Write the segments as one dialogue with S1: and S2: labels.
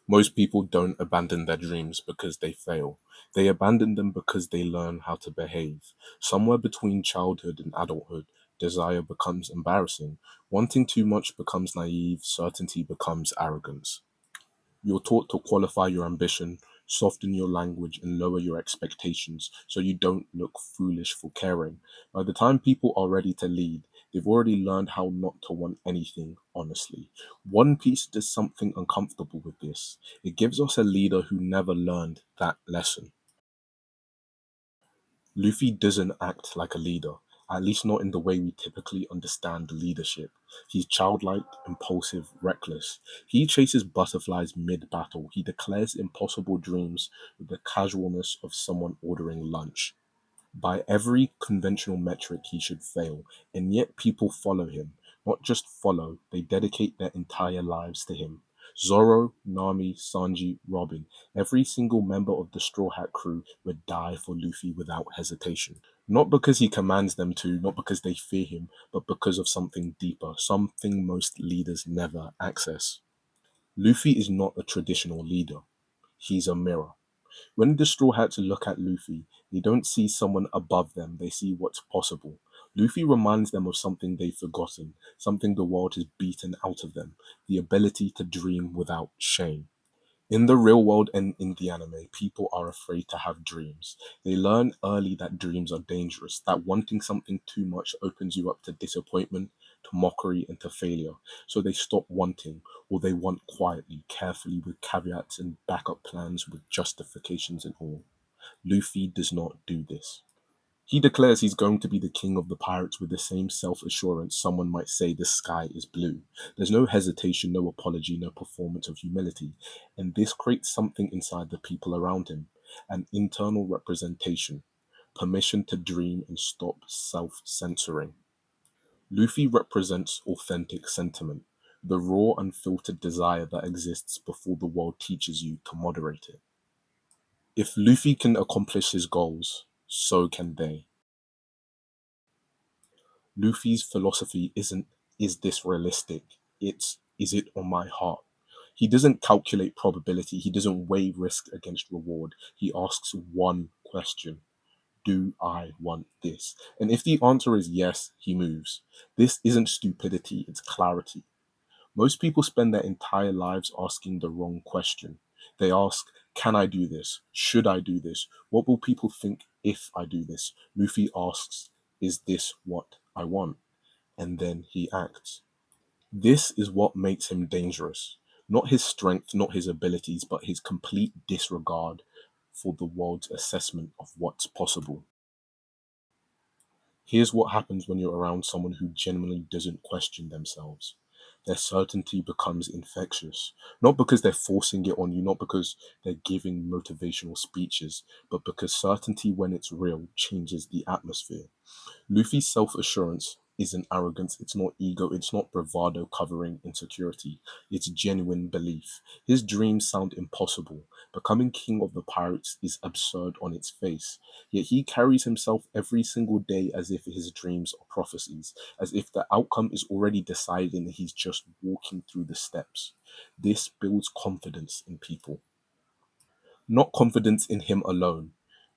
S1: Most people don't abandon their dreams because they fail. They abandon them because they learn how to behave. Somewhere between childhood and adulthood, desire becomes embarrassing. Wanting too much becomes naive. Certainty becomes arrogance. You're taught to qualify your ambition, soften your language, and lower your expectations so you don't look foolish for caring. By the time people are ready to lead, they've already learned how not to want anything honestly. One Piece does something uncomfortable with this. It gives us a leader who never learned that lesson. Luffy doesn't act like a leader, at least not in the way we typically understand leadership. He's childlike, impulsive, reckless. He chases butterflies mid battle. He declares impossible dreams with the casualness of someone ordering lunch. By every conventional metric, he should fail, and yet people follow him. Not just follow, they dedicate their entire lives to him. Zoro, Nami, Sanji, Robin, every single member of the Straw Hat crew would die for Luffy without hesitation. Not because he commands them to, not because they fear him, but because of something deeper, something most leaders never access. Luffy is not a traditional leader, he's a mirror. When the Straw Hats look at Luffy, they don't see someone above them, they see what's possible. Luffy reminds them of something they've forgotten, something the world has beaten out of them, the ability to dream without shame. In the real world and in the anime, people are afraid to have dreams. They learn early that dreams are dangerous, that wanting something too much opens you up to disappointment, to mockery, and to failure. So they stop wanting, or they want quietly, carefully, with caveats and backup plans, with justifications and all. Luffy does not do this. He declares he's going to be the king of the pirates with the same self assurance someone might say the sky is blue. There's no hesitation, no apology, no performance of humility. And this creates something inside the people around him, an internal representation, permission to dream and stop self censoring. Luffy represents authentic sentiment, the raw, unfiltered desire that exists before the world teaches you to moderate it. If Luffy can accomplish his goals, so can they. Luffy's philosophy isn't is this realistic? It's is it on my heart? He doesn't calculate probability, he doesn't weigh risk against reward. He asks one question. Do I want this? And if the answer is yes, he moves. This isn't stupidity, it's clarity. Most people spend their entire lives asking the wrong question. They ask, can I do this? Should I do this? What will people think if I do this? Luffy asks, is this what I want? And then he acts. This is what makes him dangerous. Not his strength, not his abilities, but his complete disregard for the world's assessment of what's possible. Here's what happens when you're around someone who genuinely doesn't question themselves. Their certainty becomes infectious. Not because they're forcing it on you, not because they're giving motivational speeches, but because certainty, when it's real, changes the atmosphere. Luffy's self assurance isn't arrogance, it's not ego, it's not bravado covering insecurity, it's genuine belief. His dreams sound impossible. Becoming king of the pirates is absurd on its face, yet he carries himself every single day as if his dreams are prophecies, as if the outcome is already decided and he's just walking through the steps. This builds confidence in people. Not confidence in him alone,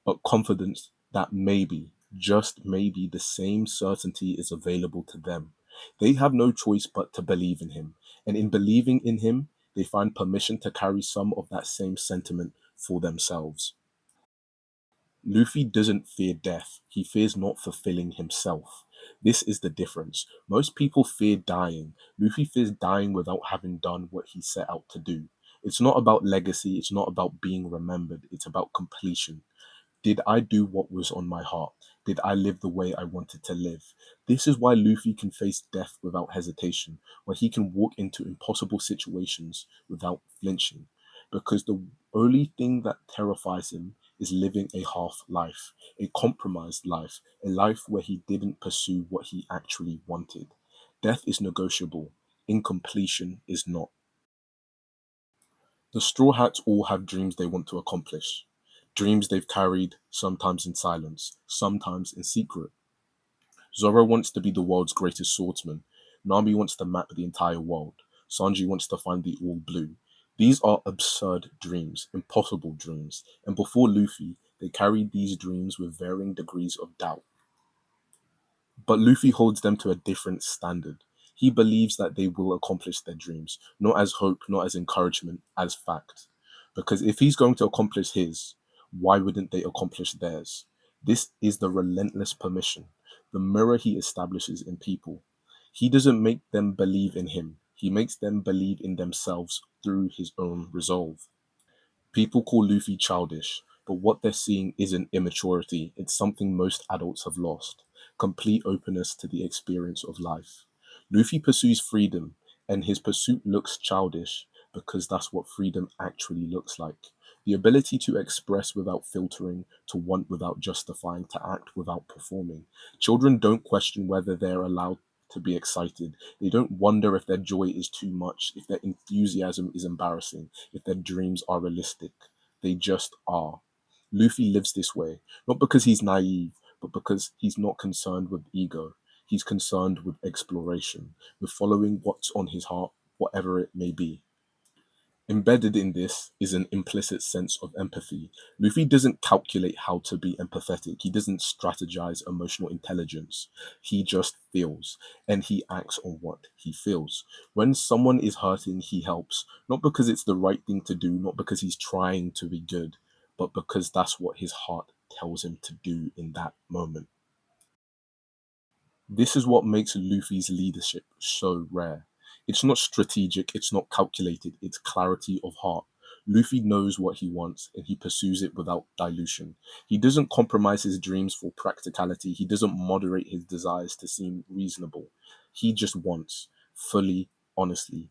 S1: but confidence that maybe, just maybe, the same certainty is available to them. They have no choice but to believe in him. And in believing in him, they find permission to carry some of that same sentiment for themselves. Luffy doesn't fear death, he fears not fulfilling himself. This is the difference. Most people fear dying. Luffy fears dying without having done what he set out to do. It's not about legacy, it's not about being remembered, it's about completion. Did I do what was on my heart? Did I live the way I wanted to live? This is why Luffy can face death without hesitation, why he can walk into impossible situations without flinching. Because the only thing that terrifies him is living a half life, a compromised life, a life where he didn't pursue what he actually wanted. Death is negotiable, incompletion is not. The Straw Hats all have dreams they want to accomplish. Dreams they've carried, sometimes in silence, sometimes in secret. Zoro wants to be the world's greatest swordsman. Nami wants to map the entire world. Sanji wants to find the All Blue. These are absurd dreams, impossible dreams, and before Luffy, they carried these dreams with varying degrees of doubt. But Luffy holds them to a different standard. He believes that they will accomplish their dreams, not as hope, not as encouragement, as fact. Because if he's going to accomplish his, why wouldn't they accomplish theirs? This is the relentless permission, the mirror he establishes in people. He doesn't make them believe in him, he makes them believe in themselves through his own resolve. People call Luffy childish, but what they're seeing isn't immaturity, it's something most adults have lost: complete openness to the experience of life. Luffy pursues freedom, and his pursuit looks childish because that's what freedom actually looks like. The ability to express without filtering, to want without justifying, to act without performing. Children don't question whether they're allowed to be excited. They don't wonder if their joy is too much, if their enthusiasm is embarrassing, if their dreams are realistic. They just are. Luffy lives this way, not because he's naive, but because he's not concerned with ego. He's concerned with exploration, with following what's on his heart, whatever it may be. Embedded in this is an implicit sense of empathy. Luffy doesn't calculate how to be empathetic. He doesn't strategize emotional intelligence. He just feels, and he acts on what he feels. When someone is hurting, he helps, not because it's the right thing to do, not because he's trying to be good, but because that's what his heart tells him to do in that moment. This is what makes Luffy's leadership so rare. It's not strategic, it's not calculated, it's clarity of heart. Luffy knows what he wants and he pursues it without dilution. He doesn't compromise his dreams for practicality, he doesn't moderate his desires to seem reasonable. He just wants, fully, honestly.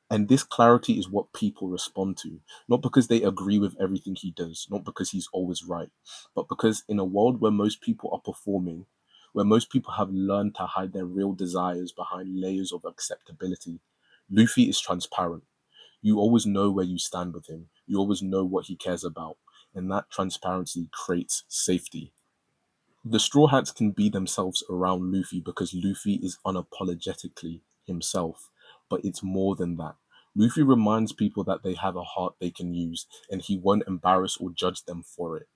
S1: And this clarity is what people respond to, not because they agree with everything he does, not because he's always right, but because in a world where most people are performing, where most people have learned to hide their real desires behind layers of acceptability, Luffy is transparent. You always know where you stand with him, you always know what he cares about, and that transparency creates safety. The Straw Hats can be themselves around Luffy because Luffy is unapologetically himself, but it's more than that. Luffy reminds people that they have a heart they can use, and he won't embarrass or judge them for it.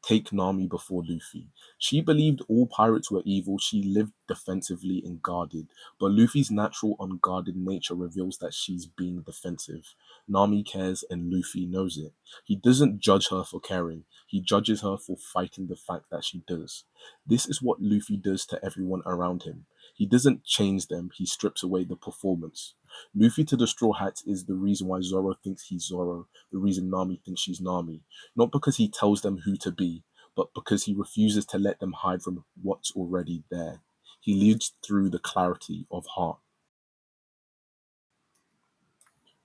S1: Take Nami before Luffy. She believed all pirates were evil, she lived defensively and guarded, but Luffy's natural unguarded nature reveals that she's being defensive. Nami cares and Luffy knows it. He doesn't judge her for caring, he judges her for fighting the fact that she does. This is what Luffy does to everyone around him. He doesn't change them, he strips away the performance. Luffy to the Straw Hats is the reason why Zoro thinks he's Zoro, the reason Nami thinks she's Nami. Not because he tells them who to be, but because he refuses to let them hide from what's already there. He leads through the clarity of heart.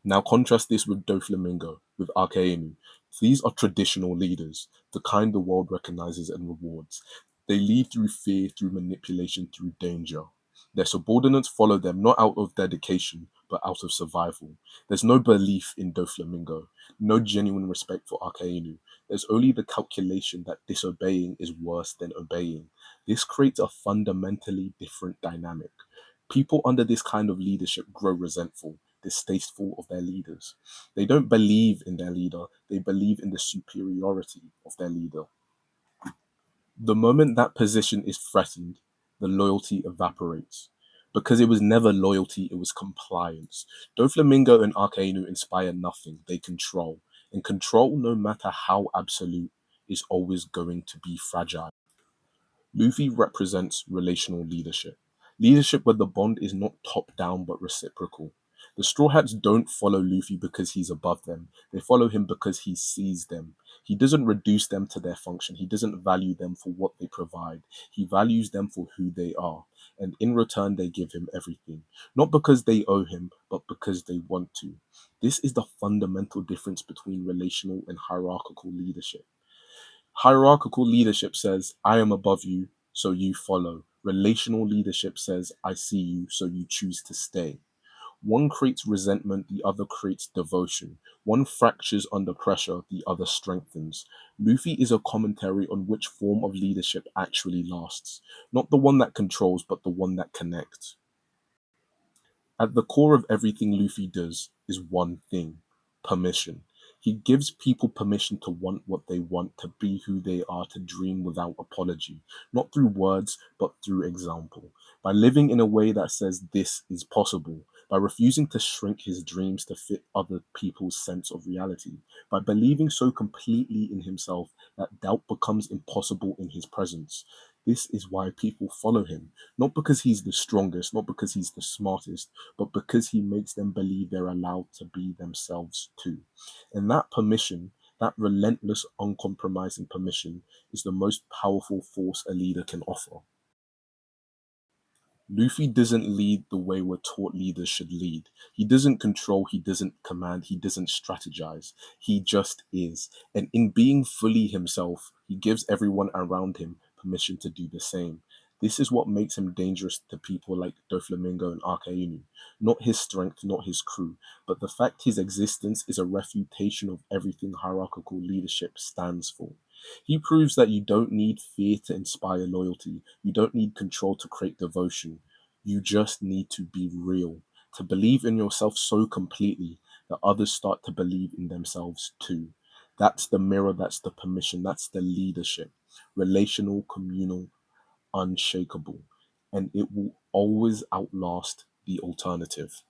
S1: Now contrast this with Doflamingo, with Archaeanu. These are traditional leaders, the kind the world recognizes and rewards. They lead through fear, through manipulation, through danger. Their subordinates follow them not out of dedication, but out of survival. There's no belief in Doflamingo, no genuine respect for Archaeanu. There's only the calculation that disobeying is worse than obeying. This creates a fundamentally different dynamic. People under this kind of leadership grow resentful, distasteful of their leaders. They don't believe in their leader, they believe in the superiority of their leader. The moment that position is threatened, the loyalty evaporates. Because it was never loyalty, it was compliance. Doflamingo and Arcano inspire nothing, they control. And control, no matter how absolute, is always going to be fragile. Luffy represents relational leadership. Leadership where the bond is not top down but reciprocal. The Straw Hats don't follow Luffy because he's above them. They follow him because he sees them. He doesn't reduce them to their function. He doesn't value them for what they provide. He values them for who they are. And in return, they give him everything. Not because they owe him, but because they want to. This is the fundamental difference between relational and hierarchical leadership. Hierarchical leadership says, I am above you, so you follow. Relational leadership says, I see you, so you choose to stay. One creates resentment, the other creates devotion. One fractures under pressure, the other strengthens. Luffy is a commentary on which form of leadership actually lasts. Not the one that controls, but the one that connects. At the core of everything Luffy does is one thing: Permission. He gives people permission to want what they want, to be who they are, to dream without apology, not through words, but through example. By living in a way that says this is possible, by refusing to shrink his dreams to fit other people's sense of reality, by believing so completely in himself that doubt becomes impossible in his presence. This is why people follow him, not because he's the strongest, not because he's the smartest, but because he makes them believe they're allowed to be themselves too. And that permission, that relentless, uncompromising permission, is the most powerful force a leader can offer. Luffy doesn't lead the way we're taught leaders should lead. He doesn't control, he doesn't command, he doesn't strategize. He just is. And in being fully himself, he gives everyone around him permission to do the same. This is what makes him dangerous to people like Doflamingo and Arcainu. Not his strength, not his crew, but the fact his existence is a refutation of everything hierarchical leadership stands for. He proves that you don't need fear to inspire loyalty. You don't need control to create devotion. You just need to be real, to believe in yourself so completely that others start to believe in themselves too. That's the mirror, that's the permission, that's the leadership. Relational, communal, unshakable. And it will always outlast the alternative.